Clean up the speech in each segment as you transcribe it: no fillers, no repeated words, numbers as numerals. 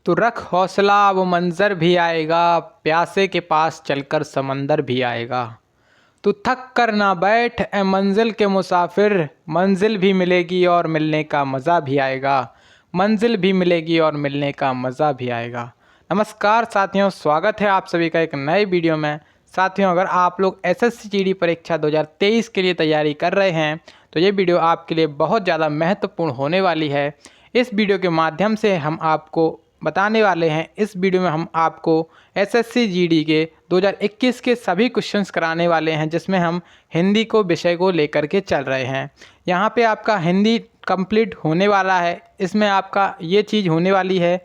तो रख हौसला वो मंज़र भी आएगा, प्यासे के पास चलकर समंदर भी आएगा। तू थक कर ना बैठ ए मंजिल के मुसाफिर, मंजिल भी मिलेगी और मिलने का मज़ा भी आएगा। मंजिल भी मिलेगी और मिलने का मज़ा भी आएगा। नमस्कार साथियों, स्वागत है आप सभी का एक नए वीडियो में। साथियों, अगर आप लोग एसएससी जीडी परीक्षा 2023 के लिए तैयारी कर रहे हैं तो ये वीडियो आपके लिए बहुत ज़्यादा महत्वपूर्ण होने वाली है। इस वीडियो के माध्यम से हम आपको बताने वाले हैं, इस वीडियो में हम आपको एसएससी जीडी के 2021 के सभी क्वेश्चंस कराने वाले हैं, जिसमें हम हिंदी को विषय को लेकर के चल रहे हैं। यहाँ पे आपका हिंदी कंप्लीट होने वाला है। इसमें आपका ये चीज़ होने वाली है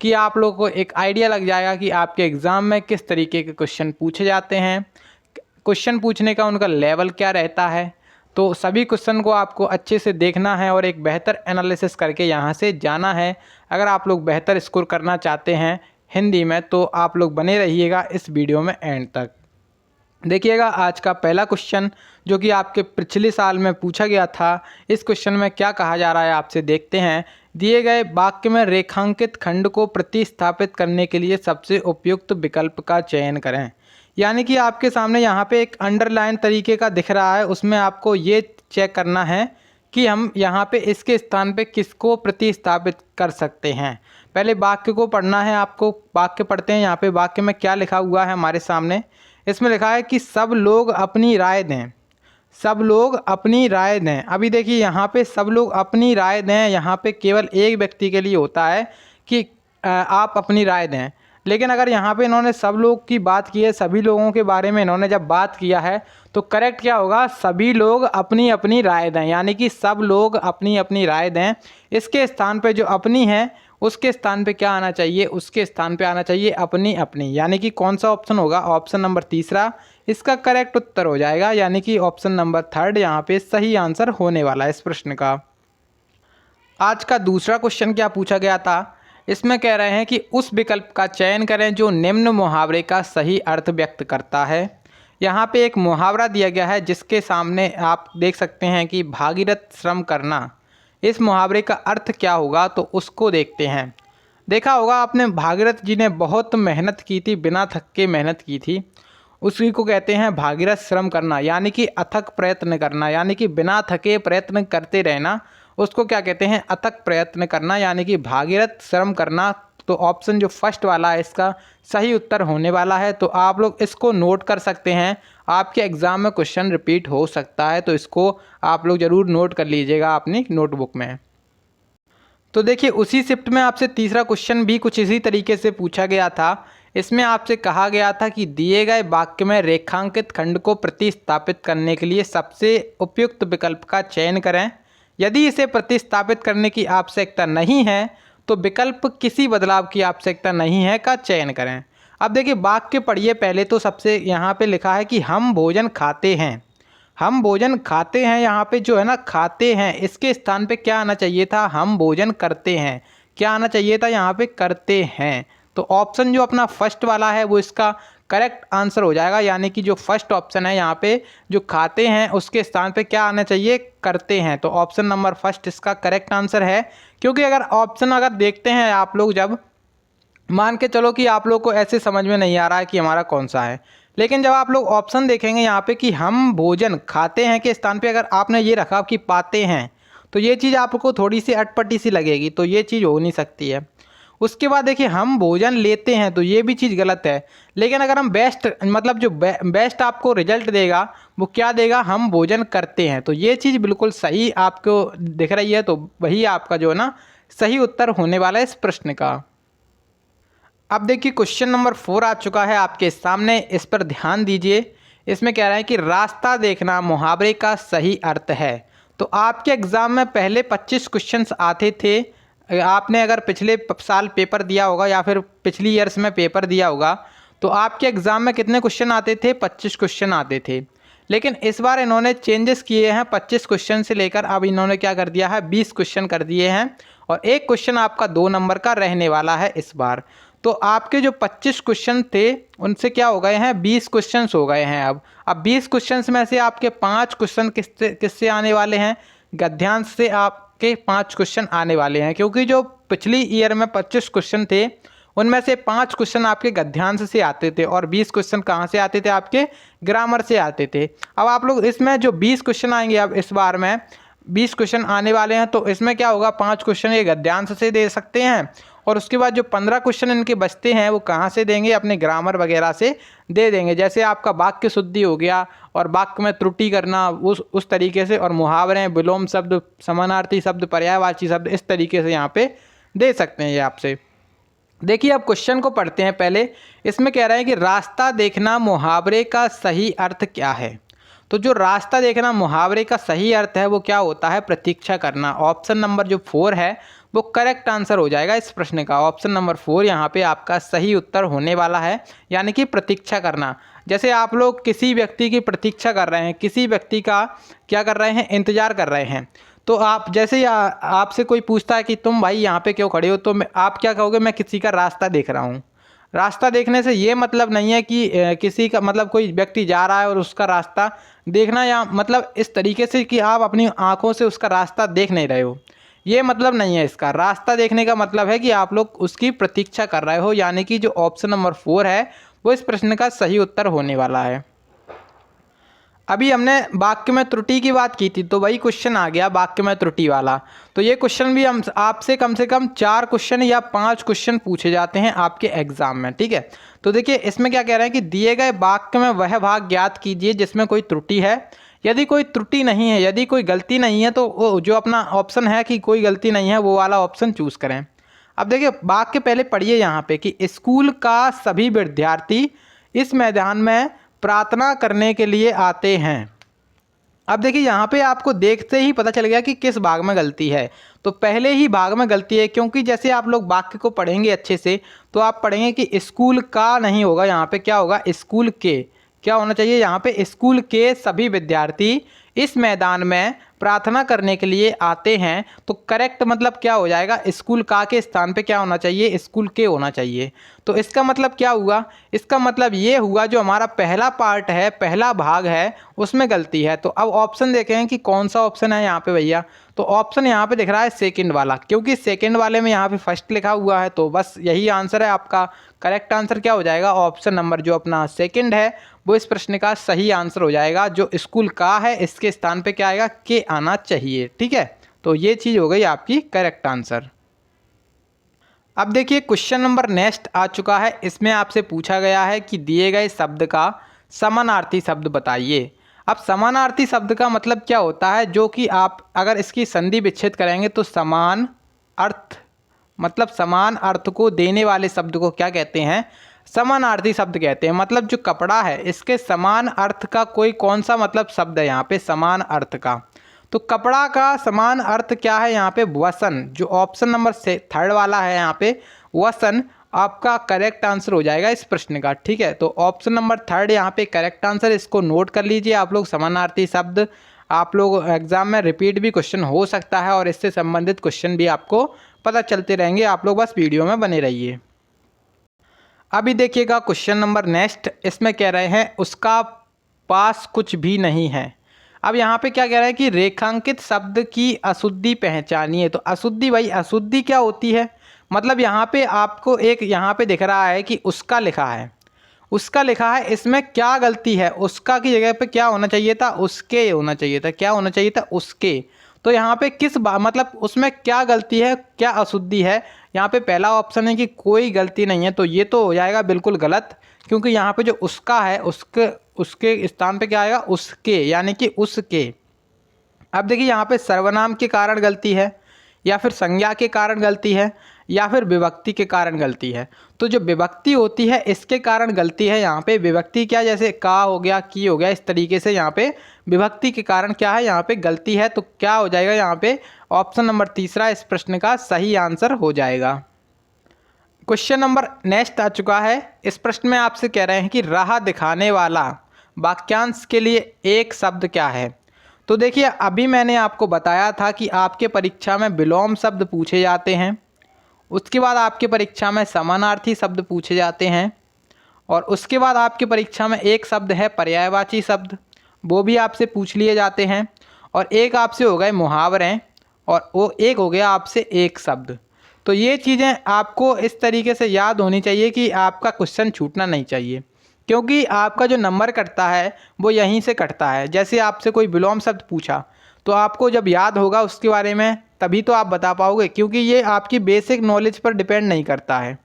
कि आप लोगों को एक आइडिया लग जाएगा कि आपके एग्ज़ाम में किस तरीके के क्वेश्चन पूछे जाते हैं, क्वेश्चन पूछने का उनका लेवल क्या रहता है। तो सभी क्वेश्चन को आपको अच्छे से देखना है और एक बेहतर एनालिसिस करके यहाँ से जाना है। अगर आप लोग बेहतर स्कोर करना चाहते हैं हिंदी में तो आप लोग बने रहिएगा इस वीडियो में एंड तक। देखिएगा, आज का पहला क्वेश्चन जो कि आपके पिछले साल में पूछा गया था, इस क्वेश्चन में क्या कहा जा रहा है आपसे देखते हैं। दिए गए वाक्य में रेखांकित खंड को प्रतिस्थापित करने के लिए सबसे उपयुक्त विकल्प का चयन करें। यानी कि आपके सामने यहाँ पे एक अंडरलाइन तरीके का दिख रहा है, उसमें आपको ये चेक करना है कि हम यहाँ पे इसके स्थान पे किसको प्रतिस्थापित कर सकते हैं। पहले वाक्य को पढ़ना है आपको। वाक्य पढ़ते हैं। यहाँ पे वाक्य में क्या लिखा हुआ है हमारे सामने। इसमें लिखा है कि सब लोग अपनी राय दें। सब लोग अपनी राय दें। अभी देखिए, यहाँ पे सब लोग अपनी राय दें, यहाँ पे केवल एक व्यक्ति के लिए होता है कि आप अपनी राय दें। लेकिन अगर यहाँ पे इन्होंने सब लोग की बात की है, सभी लोगों के बारे में इन्होंने जब बात किया है तो करेक्ट क्या होगा, सभी लोग अपनी अपनी राय दें। यानी कि सब लोग अपनी अपनी राय दें। इसके स्थान पे जो अपनी है उसके स्थान पे क्या आना चाहिए, उसके स्थान पे आना चाहिए अपनी अपनी। यानी कि कौन सा ऑप्शन होगा, ऑप्शन नंबर तीसरा इसका करेक्ट उत्तर हो जाएगा। यानी कि ऑप्शन नंबर थर्ड यहाँ पे सही आंसर होने वाला है इस प्रश्न का। आज का दूसरा क्वेश्चन क्या पूछा गया था, इसमें कह रहे हैं कि उस विकल्प का चयन करें जो निम्न मुहावरे का सही अर्थ व्यक्त करता है। यहाँ पे एक मुहावरा दिया गया है जिसके सामने आप देख सकते हैं कि भागीरथ श्रम करना। इस मुहावरे का अर्थ क्या होगा तो उसको देखते हैं। देखा होगा आपने, भागीरथ जी ने बहुत मेहनत की थी, बिना थक के मेहनत की थी। उसी को कहते हैं भागीरथ श्रम करना, यानी कि अथक प्रयत्न करना, यानी कि बिना थके प्रयत्न करते रहना। उसको क्या कहते हैं, अथक प्रयत्न करना, यानी कि भागीरथ श्रम करना। तो ऑप्शन जो फर्स्ट वाला है इसका सही उत्तर होने वाला है। तो आप लोग इसको नोट कर सकते हैं, आपके एग्ज़ाम में क्वेश्चन रिपीट हो सकता है, तो इसको आप लोग ज़रूर नोट कर लीजिएगा अपनी नोटबुक में। तो देखिए, उसी शिफ्ट में आपसे तीसरा क्वेश्चन भी कुछ इसी तरीके से पूछा गया था। इसमें आपसे कहा गया था कि दिए गए वाक्य में रेखांकित खंड को प्रतिस्थापित करने के लिए सबसे उपयुक्त विकल्प का चयन करें। यदि इसे प्रतिस्थापित करने की आवश्यकता नहीं है तो विकल्प किसी बदलाव की आवश्यकता नहीं है का चयन करें। अब देखिए, वाक्य पढ़िए पहले। तो सबसे यहाँ पे लिखा है कि हम भोजन खाते हैं। हम भोजन खाते हैं, यहाँ पे जो है ना खाते हैं, इसके स्थान पे क्या आना चाहिए था, हम भोजन करते हैं। क्या आना चाहिए था, यहाँ पे करते हैं। तो ऑप्शन जो अपना फर्स्ट वाला है वो इसका करेक्ट आंसर हो जाएगा। यानी कि जो फर्स्ट ऑप्शन है यहाँ पे जो खाते हैं उसके स्थान पे क्या आना चाहिए, करते हैं। तो ऑप्शन नंबर फर्स्ट इसका करेक्ट आंसर है। क्योंकि अगर ऑप्शन अगर देखते हैं आप लोग, जब मान के चलो कि आप लोग को ऐसे समझ में नहीं आ रहा है कि हमारा कौन सा है, लेकिन जब आप लोग ऑप्शन देखेंगे यहाँ पे कि हम भोजन खाते हैं के स्थान पे अगर आपने ये रखा कि पाते हैं, तो ये चीज़ आपको थोड़ी सी अटपटी सी लगेगी, तो ये चीज़ हो नहीं सकती है। उसके बाद देखिए, हम भोजन लेते हैं, तो ये भी चीज़ गलत है। लेकिन अगर हम बेस्ट मतलब जो बेस्ट आपको रिजल्ट देगा वो क्या देगा, हम भोजन करते हैं, तो ये चीज़ बिल्कुल सही आपको दिख रही है। तो वही आपका जो है ना सही उत्तर होने वाला है इस प्रश्न का। अब देखिए, क्वेश्चन नंबर 4 आ चुका है आपके सामने, इस पर ध्यान दीजिए। इसमें कह रहा है कि रास्ता देखना मुहावरे का सही अर्थ है। तो आपके एग्ज़ाम में पहले 25 क्वेश्चंस आते थे। आपने अगर पिछले साल पेपर दिया होगा या फिर पिछली ईयर्स में पेपर दिया होगा तो आपके एग्ज़ाम में कितने क्वेश्चन आते थे, 25 क्वेश्चन आते थे। लेकिन इस बार इन्होंने चेंजेस किए हैं, 25 क्वेश्चन से लेकर अब इन्होंने क्या कर दिया है, 20 क्वेश्चन कर दिए हैं। और एक क्वेश्चन आपका 2 नंबर का रहने वाला है इस बार। तो आपके जो 25 क्वेश्चन थे उनसे क्या हो गए हैं, 20 क्वेश्चंस हो गए हैं। अब 20 क्वेश्चंस में से आपके 5 क्वेश्चन किससे आने वाले हैं, गद्यांश से। आप के 5 क्वेश्चन आने वाले हैं, क्योंकि जो पिछली ईयर में 25 क्वेश्चन थे उनमें से 5 क्वेश्चन आपके गद्यांश से आते थे और 20 क्वेश्चन कहाँ से आते थे, आपके ग्रामर से आते थे। अब आप लोग इसमें जो 20 क्वेश्चन आएंगे, अब इस बार में 20 क्वेश्चन आने वाले हैं, तो इसमें क्या होगा, 5 क्वेश्चन ये गद्यांश से दे सकते हैं और उसके बाद जो 15 क्वेश्चन इनके बचते हैं वो कहाँ से देंगे, अपने ग्रामर वगैरह से दे देंगे। जैसे आपका वाक्य शुद्धि हो गया और वाक्य में त्रुटि करना उस तरीके से, और मुहावरे, विलोम शब्द, समानार्थी शब्द, पर्यायवाची शब्द, इस तरीके से यहाँ पे दे सकते हैं ये आपसे। देखिए अब क्वेश्चन को पढ़ते हैं पहले। इसमें कह रहा है कि रास्ता देखना मुहावरे का सही अर्थ क्या है। तो जो रास्ता देखना मुहावरे का सही अर्थ है वो क्या होता है, प्रतीक्षा करना। ऑप्शन नंबर जो 4 है वो करेक्ट आंसर हो जाएगा इस प्रश्न का। ऑप्शन नंबर 4 यहाँ पे आपका सही उत्तर होने वाला है, यानी कि प्रतीक्षा करना। जैसे आप लोग किसी व्यक्ति की प्रतीक्षा कर रहे हैं, किसी व्यक्ति का क्या कर रहे हैं, इंतजार कर रहे हैं, तो आप जैसे ही आपसे कोई पूछता है कि तुम भाई यहाँ पे क्यों खड़े हो, तो आप क्या कहोगे, मैं किसी का रास्ता देख रहा हूँ। रास्ता देखने से ये मतलब नहीं है कि किसी का मतलब कोई व्यक्ति जा रहा है और उसका रास्ता देखना, या मतलब इस तरीके से कि आप अपनी आंखों से उसका रास्ता देख नहीं रहे हो, ये मतलब नहीं है इसका। रास्ता देखने का मतलब है कि आप लोग उसकी प्रतीक्षा कर रहे हो, यानी कि जो ऑप्शन नंबर 4 है वो इस प्रश्न का सही उत्तर होने वाला है। अभी हमने वाक्य में त्रुटि की बात की थी, तो वही क्वेश्चन आ गया वाक्य में त्रुटि वाला। तो ये क्वेश्चन भी हम आपसे कम से कम 4 क्वेश्चन या 5 क्वेश्चन पूछे जाते हैं आपके एग्जाम में, ठीक है। तो देखिए इसमें क्या कह रहे हैं कि दिए गए वाक्य में वह भाग ज्ञात कीजिए जिसमें कोई त्रुटि है। यदि कोई त्रुटि नहीं है, यदि कोई गलती नहीं है, तो जो अपना ऑप्शन है कि कोई गलती नहीं है वो वाला ऑप्शन चूज करें। अब देखिए वाक्य पहले पढ़िए यहाँ पे कि स्कूल का सभी विद्यार्थी इस मैदान में प्रार्थना करने के लिए आते हैं। अब देखिए यहाँ पे आपको देखते ही पता चल गया कि किस भाग में गलती है। तो पहले ही भाग में गलती है, क्योंकि जैसे आप लोग वाक्य को पढ़ेंगे अच्छे से तो आप पढ़ेंगे कि स्कूल का नहीं होगा, यहाँ पे क्या होगा, स्कूल के। क्या होना चाहिए यहाँ पे, स्कूल के सभी विद्यार्थी इस मैदान में प्रार्थना करने के लिए आते हैं। तो करेक्ट मतलब क्या हो जाएगा, स्कूल का के स्थान पे क्या होना चाहिए, स्कूल के होना चाहिए। तो इसका मतलब क्या हुआ, इसका मतलब ये हुआ जो हमारा पहला पार्ट है, पहला भाग है, उसमें गलती है। तो अब ऑप्शन देखें कि कौन सा ऑप्शन है यहाँ पे भैया। तो ऑप्शन यहाँ पे दिख रहा है सेकंड वाला, क्योंकि सेकंड वाले में यहाँ पे फर्स्ट लिखा हुआ है, तो बस यही आंसर है आपका। करेक्ट आंसर क्या हो जाएगा, ऑप्शन नंबर जो अपना सेकंड है वो इस प्रश्न का सही आंसर हो जाएगा। जो स्कूल का है इसके स्थान पे क्या आएगा, के आना चाहिए, ठीक है। तो ये चीज़ हो गई आपकी करेक्ट आंसर। अब देखिए क्वेश्चन नंबर नेक्स्ट आ चुका है। इसमें आपसे पूछा गया है कि दिए गए शब्द का समानार्थी शब्द बताइए। अब समानार्थी शब्द का मतलब क्या होता है, जो कि आप अगर इसकी संधि विच्छेद करेंगे तो समान अर्थ, मतलब समान अर्थ को देने वाले शब्द को क्या कहते हैं, समानार्थी शब्द कहते हैं। मतलब जो कपड़ा है इसके समान अर्थ का कोई कौन सा मतलब शब्द है यहाँ पे, समान अर्थ का। तो कपड़ा का समान अर्थ क्या है यहाँ पे, वसन। जो ऑप्शन नंबर से 3rd वाला है यहाँ पे वसन, आपका करेक्ट आंसर हो जाएगा इस प्रश्न का, ठीक है। तो ऑप्शन नंबर 3rd यहाँ पे करेक्ट आंसर, इसको नोट कर लीजिए आप लोग। समानार्थी शब्द आप लोग एग्जाम में रिपीट भी क्वेश्चन हो सकता है और इससे संबंधित क्वेश्चन भी आपको पता चलते रहेंगे, आप लोग बस वीडियो में बने रहिए। अभी देखिएगा क्वेश्चन नंबर नेक्स्ट। इसमें कह रहे हैं उसका पास कुछ भी नहीं है। अब यहाँ पे क्या कह रहा है कि रेखांकित शब्द की अशुद्धि पहचानिए। तो अशुद्धि, भाई अशुद्धि क्या होती है, मतलब यहाँ पे आपको एक यहाँ पे दिख रहा है कि उसका लिखा है, उसका लिखा है, इसमें क्या गलती है, उसका की जगह पे क्या होना चाहिए था, उसके होना चाहिए था। क्या होना चाहिए था, उसके। तो यहाँ पे किस मतलब उसमें क्या गलती है, क्या अशुद्धि है। यहाँ पे पहला ऑप्शन है कि कोई गलती नहीं है, तो ये तो हो जाएगा बिल्कुल गलत, क्योंकि यहाँ पे जो उसका है उसके स्थान पे क्या आएगा, उसके, यानी कि उसके। अब देखिए यहाँ पे सर्वनाम के कारण गलती है, या फिर संज्ञा के कारण गलती है, या फिर विभक्ति के कारण गलती है। तो जो विभक्ति होती है इसके कारण गलती है यहाँ पे। विभक्ति क्या, जैसे का हो गया, की हो गया, इस तरीके से यहाँ पे विभक्ति के कारण क्या है, यहाँ पे गलती है। तो क्या हो जाएगा यहाँ पे, ऑप्शन नंबर 3 इस प्रश्न का सही आंसर हो जाएगा। क्वेश्चन नंबर नेक्स्ट आ चुका है। इस प्रश्न में आपसे कह रहे हैं कि राह दिखाने वाला वाक्यांश के लिए एक शब्द क्या है। तो देखिए अभी मैंने आपको बताया था कि आपके परीक्षा में विलोम शब्द पूछे जाते हैं, उसके बाद आपके परीक्षा में समानार्थी शब्द पूछे जाते हैं, और उसके बाद आपकी परीक्षा में एक शब्द है पर्यायवाची शब्द, वो भी आपसे पूछ लिए जाते हैं, और एक आपसे हो गए मुहावरे, और वो एक हो गया आपसे एक शब्द। तो ये चीज़ें आपको इस तरीके से याद होनी चाहिए कि आपका क्वेश्चन छूटना नहीं चाहिए, क्योंकि आपका जो नंबर कटता है वो यहीं से कटता है। जैसे आपसे कोई विलोम शब्द पूछा तो आपको जब याद होगा उसके बारे में तभी तो आप बता पाओगे, क्योंकि ये आपकी बेसिक नॉलेज पर डिपेंड नहीं करता है।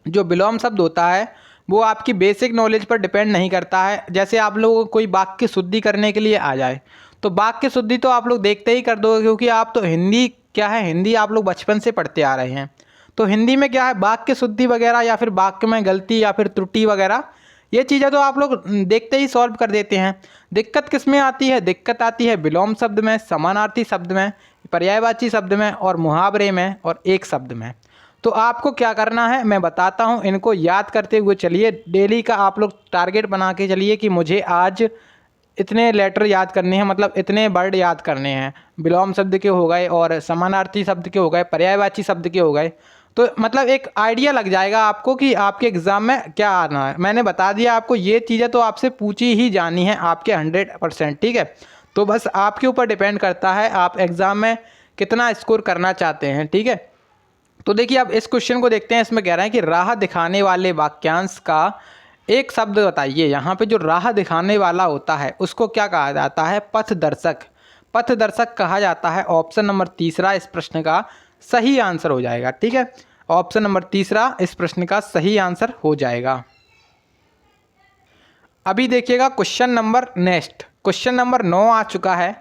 जो विलोम शब्द होता है वो आपकी बेसिक नॉलेज पर डिपेंड नहीं करता है। जैसे आप लोगों को कोई वाक्य शुद्धि करने के लिए आ जाए तो वाक्य शुद्धि तो आप लोग देखते ही कर दोगे, क्योंकि आप तो हिंदी क्या है, हिंदी आप लोग बचपन से पढ़ते आ रहे हैं। तो हिंदी में क्या है, वाक्य शुद्धि वगैरह या फिर वाक्य में गलती या फिर त्रुटि वगैरह ये चीज़ें तो आप लोग देखते ही सॉल्व कर देते हैं। दिक्कत किस में आती है, दिक्कत आती है विलोम शब्द में, समानार्थी शब्द में, पर्यायवाची शब्द में और मुहावरे में और एक शब्द में। तो आपको क्या करना है मैं बताता हूँ, इनको याद करते हुए चलिए। डेली का आप लोग टारगेट बना के चलिए कि मुझे आज इतने लेटर याद करने हैं, मतलब इतने वर्ड याद करने हैं। विलोम शब्द के हो गए और समानार्थी शब्द के हो गए, पर्यायवाची शब्द के हो गए। तो मतलब एक आइडिया लग जाएगा आपको कि आपके एग्ज़ाम में क्या आना है। मैंने बता दिया आपको, ये चीज़ें तो आपसे पूछी ही जानी है आपके 100%, ठीक है। तो बस आपके ऊपर डिपेंड करता है आप एग्ज़ाम में कितना स्कोर करना चाहते हैं, ठीक है। तो देखिए अब इस क्वेश्चन को देखते हैं। इसमें कह रहे हैं कि राह दिखाने वाले वाक्यांश का एक शब्द बताइए। यहाँ पे जो राह दिखाने वाला होता है उसको क्या कहा जाता है, पथदर्शक। पथदर्शक कहा जाता है। ऑप्शन नंबर तीसरा इस प्रश्न का सही आंसर हो जाएगा, ठीक है। ऑप्शन नंबर तीसरा इस प्रश्न का सही आंसर हो जाएगा। अभी देखिएगा question number next, question number 9 आ चुका है।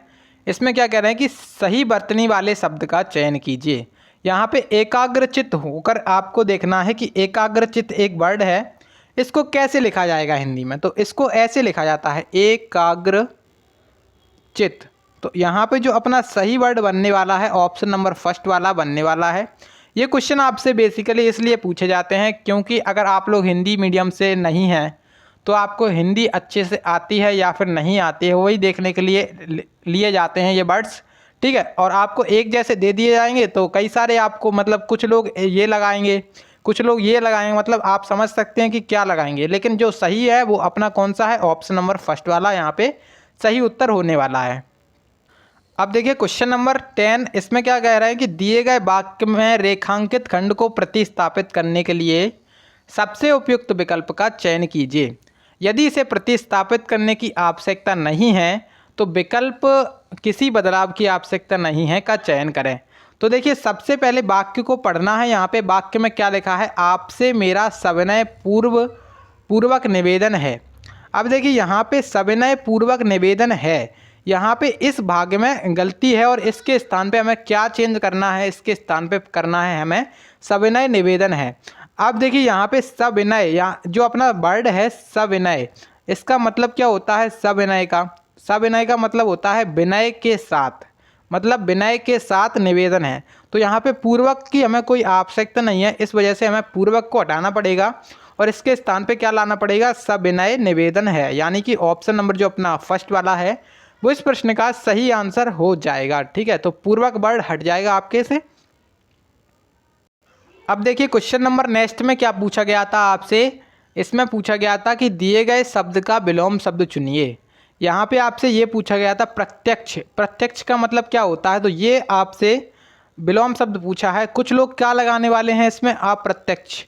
इसमें क्या कह रहे हैं कि सही वर्तनी वाले शब्द का चयन कीजिए। यहाँ पे एकाग्रचित्त होकर आपको देखना है कि एकाग्रचित्त एक वर्ड है, इसको कैसे लिखा जाएगा हिंदी में। तो इसको ऐसे लिखा जाता है, एकाग्रचित्त। तो यहाँ पे जो अपना सही वर्ड बनने वाला है ऑप्शन नंबर फर्स्ट वाला बनने वाला है। ये क्वेश्चन आपसे बेसिकली इसलिए पूछे जाते हैं क्योंकि अगर आप लोग हिंदी मीडियम से नहीं हैं तो आपको हिंदी अच्छे से आती है या फिर नहीं आती है, वही देखने के लिए लिए जाते हैं ये वर्ड्स, ठीक है। और आपको एक जैसे दे दिए जाएंगे तो कई सारे आपको मतलब कुछ लोग ये लगाएंगे, कुछ लोग ये लगाएंगे, मतलब आप समझ सकते हैं कि क्या लगाएंगे। लेकिन जो सही है वो अपना कौन सा है, ऑप्शन नंबर फर्स्ट वाला यहाँ पे सही उत्तर होने वाला है। अब देखिए क्वेश्चन नंबर 10, इसमें क्या कह रहा है कि दिए गए वाक्य में रेखांकित खंड को प्रतिस्थापित करने के लिए सबसे उपयुक्त विकल्प का चयन कीजिए। यदि इसे प्रतिस्थापित करने की आवश्यकता नहीं है तो विकल्प किसी बदलाव की आवश्यकता नहीं है का चयन करें। तो देखिए सबसे पहले वाक्य को पढ़ना है। यहाँ पे वाक्य में क्या लिखा है, आपसे मेरा सविनय पूर्वक निवेदन है। अब देखिए यहाँ पे सविनय पूर्वक निवेदन है, यहाँ पे इस भाग में गलती है और इसके स्थान पे हमें क्या चेंज करना है, इसके स्थान पे करना है हमें सविनय निवेदन है। अब देखिए यहाँ पे सविनय, यहाँ जो अपना वर्ड है सविनय, इसका मतलब क्या होता है, सविनय का मतलब होता है विनय के साथ, मतलब विनय के साथ निवेदन है। तो यहाँ पे पूर्वक की हमें कोई आवश्यकता नहीं है, इस वजह से हमें पूर्वक को हटाना पड़ेगा और इसके स्थान पे क्या लाना पड़ेगा, सविनय निवेदन है। यानी कि ऑप्शन नंबर जो अपना फर्स्ट वाला है वो इस प्रश्न का सही आंसर हो जाएगा, ठीक है। तो पूर्वक वर्ड हट जाएगा आपके से। अब देखिए क्वेश्चन नंबर नेक्स्ट में क्या पूछा गया था आपसे, इसमें पूछा गया था कि दिए गए शब्द का विलोम शब्द चुनिए। यहाँ पे आपसे ये पूछा गया था प्रत्यक्ष। प्रत्यक्ष का मतलब क्या होता है, तो ये आपसे विलोम शब्द पूछा है। कुछ लोग क्या लगाने वाले हैं इसमें, अप्रत्यक्ष।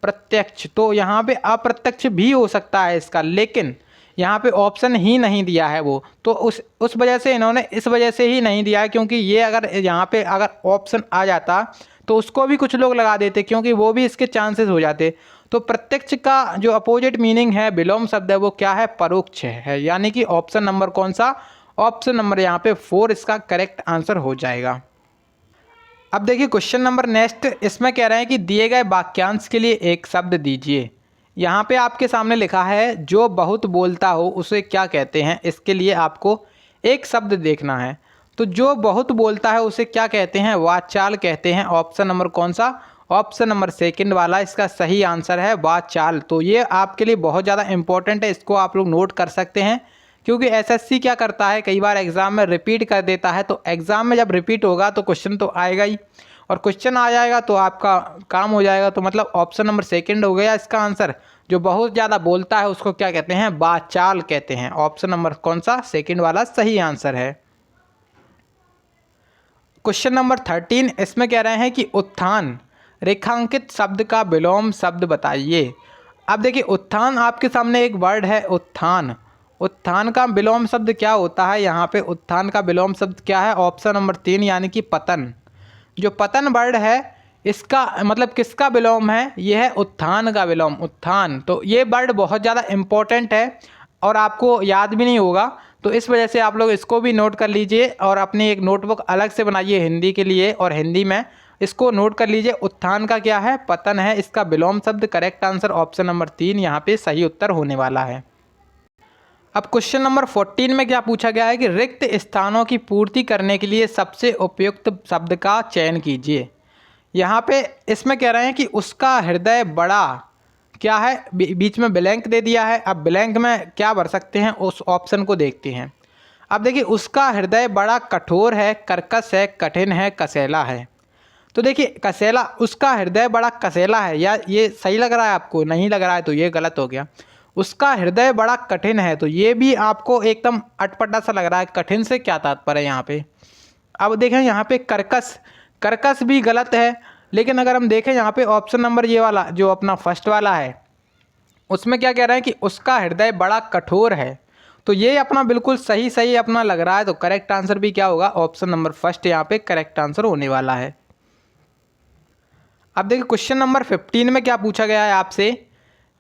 प्रत्यक्ष, तो यहाँ पे अप्रत्यक्ष भी हो सकता है इसका, लेकिन यहाँ पे ऑप्शन ही नहीं दिया है वो, तो उस वजह से इन्होंने इस वजह से ही नहीं दिया है, क्योंकि ये अगर यहाँ पे अगर ऑप्शन आ जाता तो उसको भी कुछ लोग लगा देते, क्योंकि वो भी इसके चांसेस हो जाते। तो प्रत्यक्ष का जो अपोजिट मीनिंग है विलोम शब्द है वो क्या है, परोक्ष है। यानी कि ऑप्शन नंबर कौन सा, ऑप्शन नंबर यहाँ पे 4 इसका करेक्ट आंसर हो जाएगा। अब देखिए क्वेश्चन नंबर नेक्स्ट, इसमें कह रहे हैं कि दिए गए वाक्यांश के लिए एक शब्द दीजिए। यहाँ पे आपके सामने लिखा है जो बहुत बोलता हो उसे क्या कहते हैं, इसके लिए आपको एक शब्द देखना है। तो जो बहुत बोलता है उसे क्या कहते हैं, वाचाल कहते हैं। ऑप्शन नंबर कौन सा, ऑप्शन नंबर सेकंड वाला इसका सही आंसर है, वाचाल। तो ये आपके लिए बहुत ज़्यादा इंपॉर्टेंट है, इसको आप लोग नोट कर सकते हैं, क्योंकि एसएससी क्या करता है कई बार एग्ज़ाम में रिपीट कर देता है। तो एग्ज़ाम में जब रिपीट होगा तो क्वेश्चन तो आएगा ही, और क्वेश्चन आ जाएगा तो आपका काम हो जाएगा। तो मतलब ऑप्शन नंबर सेकंड हो गया इसका आंसर। जो बहुत ज़्यादा बोलता है उसको क्या कहते हैं, वाचाल कहते हैं। ऑप्शन नंबर कौन सा, सेकंड वाला सही आंसर है। क्वेश्चन नंबर 13, इसमें कह रहे हैं कि उत्थान रेखांकित शब्द का विलोम शब्द बताइए। अब देखिए उत्थान आपके सामने एक वर्ड है उत्थान। उत्थान का विलोम शब्द क्या होता है? यहाँ पे उत्थान का विलोम शब्द क्या है? ऑप्शन नंबर 3 यानी कि पतन। जो पतन वर्ड है इसका मतलब किसका विलोम है? यह है उत्थान का विलोम, उत्थान। तो ये वर्ड बहुत ज़्यादा इम्पोर्टेंट है और आपको याद भी नहीं होगा, तो इस वजह से आप लोग इसको भी नोट कर लीजिए और अपनी एक नोटबुक अलग से बनाइए हिंदी के लिए, और हिंदी में इसको नोट कर लीजिए। उत्थान का क्या है? पतन है। इसका विलोम शब्द करेक्ट आंसर ऑप्शन नंबर 3 यहाँ पे सही उत्तर होने वाला है। अब क्वेश्चन नंबर 14 में क्या पूछा गया है कि रिक्त स्थानों की पूर्ति करने के लिए सबसे उपयुक्त शब्द का चयन कीजिए। यहाँ पे इसमें कह रहे हैं कि उसका हृदय बड़ा क्या है, बीच में ब्लैंक दे दिया है। अब ब्लैंक में क्या भर सकते हैं उस ऑप्शन को देखते हैं। अब देखिए उसका हृदय बड़ा कठोर है, कर्कश है, कठिन है, कसेला है। तो देखिए कसेला, उसका हृदय बड़ा कसेला है, या ये सही लग रहा है आपको? नहीं लग रहा है तो ये गलत हो गया। उसका हृदय बड़ा कठिन है, तो ये भी आपको एकदम अटपटा सा लग रहा है। कठिन से क्या तात्पर्य है यहाँ पे? अब देखें यहाँ पे कर्कश, कर्कश भी गलत है। लेकिन अगर हम देखें यहाँ पे ऑप्शन नंबर ये वाला जो अपना फर्स्ट वाला है, उसमें क्या कह रहा है कि उसका हृदय बड़ा कठोर है, तो ये अपना बिल्कुल सही सही अपना लग रहा है। तो करेक्ट आंसर भी क्या होगा? ऑप्शन नंबर फर्स्ट यहाँ पे करेक्ट आंसर होने वाला है। अब देखिए क्वेश्चन नंबर 15 में क्या पूछा गया है आपसे।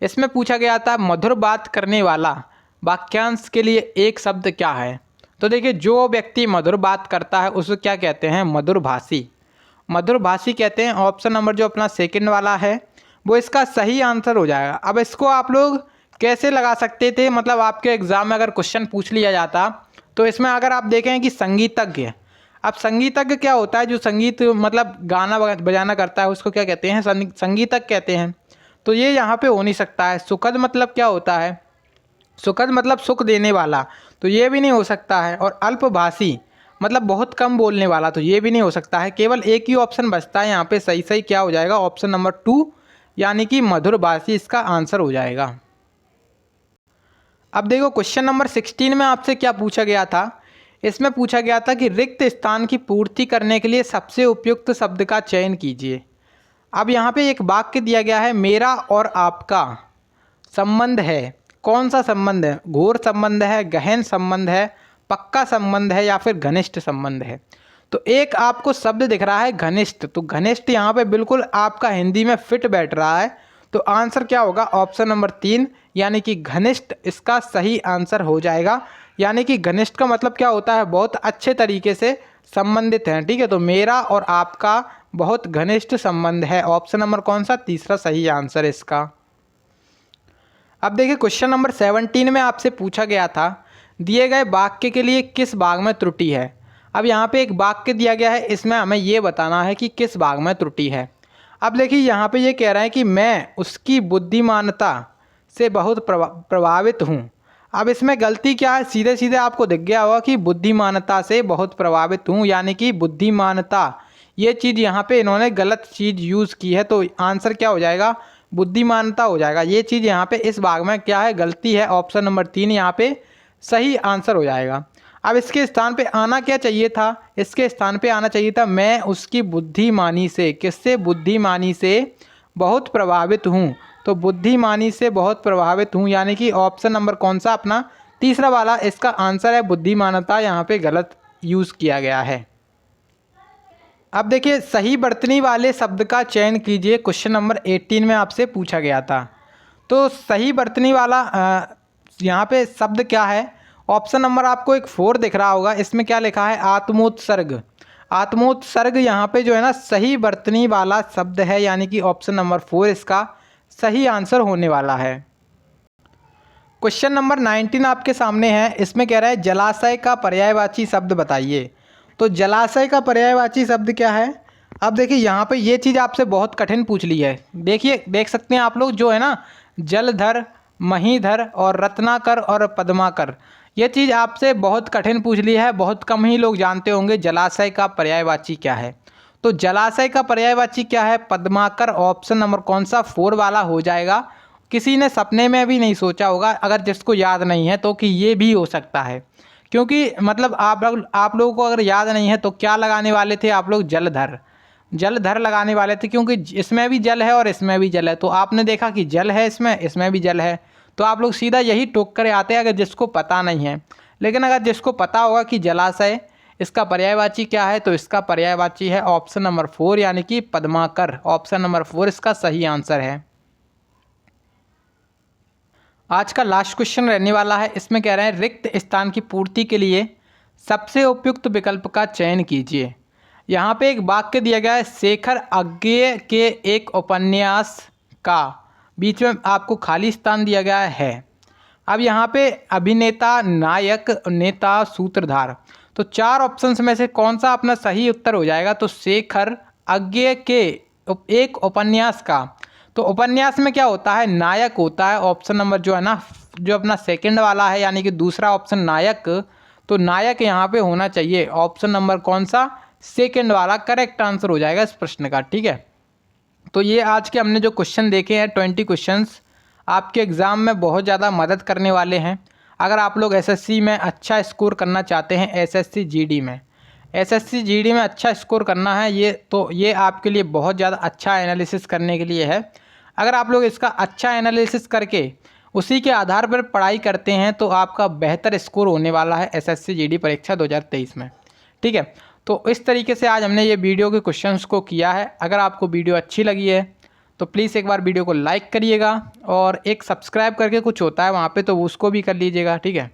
इसमें पूछा गया था मधुर बात करने वाला वाक्यांश के लिए एक शब्द क्या है? तो देखिए जो व्यक्ति मधुर बात करता है उसको क्या कहते हैं? मधुरभाषी। मधुरभाषी कहते हैं। ऑप्शन नंबर जो अपना सेकंड वाला है वो इसका सही आंसर हो जाएगा। अब इसको आप लोग कैसे लगा सकते थे, मतलब आपके एग्ज़ाम में अगर क्वेश्चन पूछ लिया जाता तो इसमें अगर आप देखें कि संगीतज्ञ, अब संगीतज्ञ क्या होता है? जो संगीत मतलब गाना बजाना करता है उसको क्या कहते हैं? संगीतज्ञ कहते हैं। तो ये यहाँ पे हो नहीं सकता है। सुखद मतलब क्या होता है? सुखद मतलब सुख देने वाला, तो ये भी नहीं हो सकता है। और अल्पभाषी मतलब बहुत कम बोलने वाला, तो ये भी नहीं हो सकता है। केवल एक ही ऑप्शन बचता है यहाँ पे। सही सही क्या हो जाएगा? ऑप्शन नंबर 2 यानी कि मधुरभाषी इसका आंसर हो जाएगा। अब देखो क्वेश्चन नंबर 16 में आपसे क्या पूछा गया था। इसमें पूछा गया था कि रिक्त स्थान की पूर्ति करने के लिए सबसे उपयुक्त शब्द का चयन कीजिए। अब यहाँ पे एक वाक्य दिया गया है, मेरा और आपका संबंध है। कौन सा संबंध है? घोर संबंध है, गहन संबंध है, पक्का संबंध है, या फिर घनिष्ठ संबंध है? तो एक आपको शब्द दिख रहा है घनिष्ठ, तो घनिष्ठ यहाँ पे बिल्कुल आपका हिंदी में फिट बैठ रहा है। तो आंसर क्या होगा? ऑप्शन नंबर 3 यानी कि घनिष्ठ इसका सही आंसर हो जाएगा। यानी कि घनिष्ठ का मतलब क्या होता है? बहुत अच्छे तरीके से संबंधित हैं। ठीक है, तो मेरा और आपका बहुत घनिष्ठ संबंध है। ऑप्शन नंबर कौन सा? तीसरा सही आंसर है इसका। अब देखिए क्वेश्चन नंबर 17 में आपसे पूछा गया था दिए गए वाक्य के लिए किस भाग में त्रुटि है। अब यहाँ पे एक वाक्य दिया गया है, इसमें हमें ये बताना है कि किस भाग में त्रुटि है। अब देखिए यहाँ पे ये कह रहा है कि मैं उसकी बुद्धिमानता से बहुत प्रभावित हूँ। अब इसमें गलती क्या है? सीधे सीधे आपको दिख गया होगा कि बुद्धिमानता से बहुत प्रभावित हूँ, यानी कि बुद्धिमानता, ये चीज़ यहाँ पे इन्होंने गलत चीज़ यूज़ की है। तो आंसर क्या हो जाएगा? बुद्धिमानता हो जाएगा। ये चीज़ यहाँ पे इस भाग में क्या है? गलती है। ऑप्शन नंबर 3 यहाँ पे सही आंसर हो जाएगा। अब इसके स्थान पे आना क्या चाहिए था? इसके स्थान पे आना चाहिए था मैं उसकी बुद्धिमानी से, किससे? बुद्धिमानी से बहुत प्रभावित हूँ। तो बुद्धिमानी से बहुत प्रभावित हूँ, यानी कि ऑप्शन नंबर कौन सा? अपना तीसरा वाला इसका आंसर है। बुद्धिमानता यहाँ पे गलत यूज़ किया गया है। अब देखिए सही वर्तनी वाले शब्द का चयन कीजिए। क्वेश्चन नंबर 18 में आपसे पूछा गया था। तो सही वर्तनी वाला यहाँ पे शब्द क्या है? ऑप्शन नंबर आपको एक 4 दिख रहा होगा, इसमें क्या लिखा है? आत्मोत्सर्ग। आत्मोत्सर्ग यहाँ पे जो है ना सही वर्तनी वाला शब्द है, यानी कि ऑप्शन नंबर 4 इसका सही आंसर होने वाला है। क्वेश्चन नंबर 19 आपके सामने है। इसमें कह रहा है जलाशय का पर्यायवाची शब्द बताइए। तो जलाशय का पर्यायवाची शब्द क्या है? अब देखिए यहाँ पे ये चीज़ आपसे बहुत कठिन पूछ ली है। देखिए देख सकते हैं आप लोग जो है ना, जलधर, महीधर और रत्नाकर और पद्माकर, ये चीज़ आपसे बहुत कठिन पूछ ली है। बहुत कम ही लोग जानते होंगे जलाशय का पर्यायवाची क्या है। तो जलाशय का पर्यायवाची क्या है? पद्माकर। ऑप्शन नंबर कौन सा? 4 वाला हो जाएगा। किसी ने सपने में भी नहीं सोचा होगा, अगर जिसको याद नहीं है तो, कि ये भी हो सकता है। क्योंकि मतलब आप लोगों को अगर याद नहीं है तो क्या लगाने वाले थे आप लोग, जलधर। जलधर लगाने वाले थे, क्योंकि इसमें भी जल है और इसमें भी जल है। तो आपने देखा कि जल है इसमें भी जल है, तो आप लोग सीधा यही टोक कर आते हैं अगर जिसको पता नहीं है। लेकिन अगर जिसको पता होगा कि जलाशय इसका पर्यायवाची क्या है, तो इसका पर्यायवाची है ऑप्शन नंबर 4 यानी कि पद्माकर। ऑप्शन नंबर 4 इसका सही आंसर है। आज का लास्ट क्वेश्चन रहने वाला है। इसमें कह रहे हैं रिक्त स्थान की पूर्ति के लिए सबसे उपयुक्त विकल्प का चयन कीजिए। यहाँ पे एक वाक्य दिया गया है, शेखर अज्ञेय के एक उपन्यास का, बीच में आपको खाली स्थान दिया गया है। अब यहाँ पे अभिनेता, नायक, नेता, सूत्रधार, तो 4 ऑप्शंस में से कौन सा अपना सही उत्तर हो जाएगा? तो शेखर अज्ञेय के एक उपन्यास का, तो उपन्यास में क्या होता है? नायक होता है। ऑप्शन नंबर जो है ना, जो अपना सेकंड वाला है यानी कि दूसरा ऑप्शन नायक, तो नायक यहाँ पे होना चाहिए। ऑप्शन नंबर कौन सा? सेकंड वाला करेक्ट आंसर हो जाएगा इस प्रश्न का। ठीक है, तो ये आज के हमने जो क्वेश्चन देखे हैं 20 क्वेश्चंस, आपके एग्ज़ाम में बहुत ज़्यादा मदद करने वाले हैं। अगर आप लोग एसएससी में अच्छा स्कोर करना चाहते हैं, एसएससी जीडी में अच्छा स्कोर करना है, ये आपके लिए बहुत ज़्यादा अच्छा एनालिसिस करने के लिए है। अगर आप लोग इसका अच्छा एनालिसिस करके उसी के आधार पर पढ़ाई करते हैं तो आपका बेहतर स्कोर होने वाला है एसएससी जीडी परीक्षा 2023 में। ठीक है, तो इस तरीके से आज हमने ये वीडियो के क्वेश्चंस को किया है। अगर आपको वीडियो अच्छी लगी है तो प्लीज़ एक बार वीडियो को लाइक करिएगा, और एक सब्सक्राइब करके कुछ होता है वहाँ पे, तो उसको भी कर लीजिएगा। ठीक है।